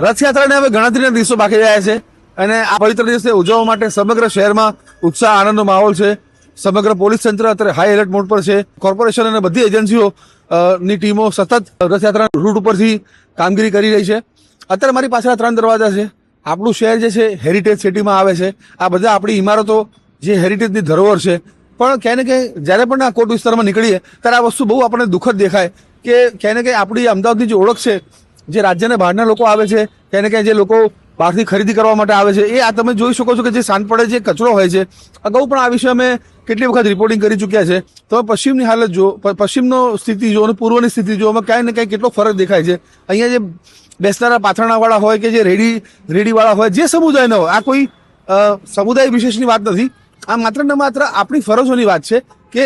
રથયાત્રાને હવે ગણતરીના દિવસો બાકી રહ્યા છે અને આ પવિત્ર દિવસે ઉજવવા માટે સમગ્ર શહેરમાં ઉત્સાહ આનંદનો માહોલ છે. સમગ્ર પોલીસ તંત્ર અત્યારે હાઈ એલર્ટ મોડ પર છે. કોર્પોરેશન અને બધી એજન્સીઓ ની ટીમો સતત રથયાત્રા રૂટ ઉપરથી કામગીરી કરી રહી છે. અત્યારે મારી પાછળ 3 દરવાજા છે. આપણું શહેર જે છે હેરિટેજ સિટીમાં આવે છે. આ બધા આપણી ઇમારતો જે હેરિટેજની ધરોહર છે. પણ ક્યાંય ને ક્યાંય જ્યારે પણ આ કોટ વિસ્તારમાં નીકળીએ ત્યારે આ વસ્તુ બહુ આપણને દુઃખદ દેખાય કે ક્યાંય ને ક્યાંય આપણી અમદાવાદની જે ઓળખ છે, જે રાજ્યના બહારના લોકો આવે છે, ક્યાંય ને ક્યાંય જે લોકો બહારથી ખરીદી કરવા માટે આવે છે, એ આ તમે જોઈ શકો છો કે જે સાંજ પડે જે કચરો હોય છે. અગાઉ પણ આ વિશે અમે કેટલી વખત રિપોર્ટિંગ કરી ચૂક્યા છે. તો પશ્ચિમની હાલત જો, પશ્ચિમનો સ્થિતિ જો અને પૂર્વની સ્થિતિ જો, એમાં ક્યાંય ને ક્યાંય કેટલો ફરક દેખાય છે. અહીંયા જે બેસનારા પાથરણાવાળા હોય કે જે રેડીવાળા હોય, જે સમુદાયના હોય, આ કોઈ સમુદાય વિશેષની વાત નથી. આ માત્ર ને માત્ર આપણી ફરજોની વાત છે કે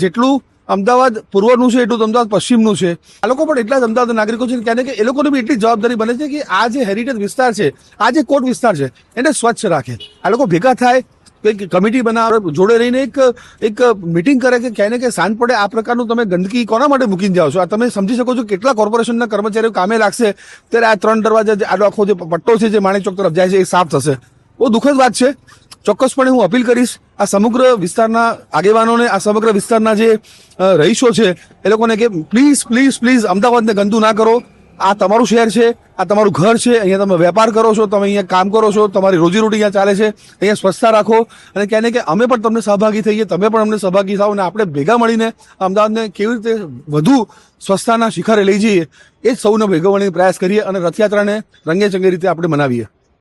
જેટલું અમદાવાદ પૂર્વનું છે એટલું અમદાવાદ પશ્ચિમનું છે. આ લોકો પણ એટલા જ અમદાવાદ નાગરિકો છે ક્યાંને કે એ લોકોને બી એટલી જવાબદારી બને છે કે આ જે હેરિટેજ વિસ્તાર છે, આ જે કોટ વિસ્તાર છે, એને સ્વચ્છ રાખે. આ લોકો ભેગા થાય, એક કમિટી બનાવે, જોડે રહીને એક મિટિંગ કરે કે ક્યાંય ને ક્યાંય સાંજ પડે આ પ્રકારનું તમે ગંદકી કોના માટે મૂકીને જાઓ છો. આ તમે સમજી શકો છો કેટલા કોર્પોરેશનના કર્મચારીઓ કામે લાગશે ત્યારે આ 3 દરવાજા, આ આખો જે પટ્ટો છે જે માણેક ચોક તરફ જાય છે, એ સાફ થશે. બહુ દુઃખદ વાત છે. ચોક્કસપણે હું અપીલ કરીશ આ સમગ્ર વિસ્તારના આગેવાનોને, આ સમગ્ર વિસ્તારના જે રહીશો છે એ લોકોને કે પ્લીઝ પ્લીઝ પ્લીઝ અમદાવાદને ગંદુ ના કરો. આ તમારું શહેર છે, આ તમારું ઘર છે. અહીંયા તમે વેપાર કરો છો, તમે અહીંયા કામ કરો છો, તમારી રોજીરોટી અહીંયા ચાલે છે. અહીંયા સ્વચ્છતા રાખો અને ક્યાંય ને ક્યાંય અમે પણ તમને સહભાગી થઈએ, તમે પણ અમને સહભાગી થાઓ અને આપણે ભેગા મળીને અમદાવાદને કેવી રીતે વધુ સ્વચ્છતાના શિખરે લઈ જઈએ એ જ સૌને ભેગા મળીને પ્રયાસ કરીએ અને રથયાત્રાને રંગેચંગે રીતે આપણે મનાવીએ.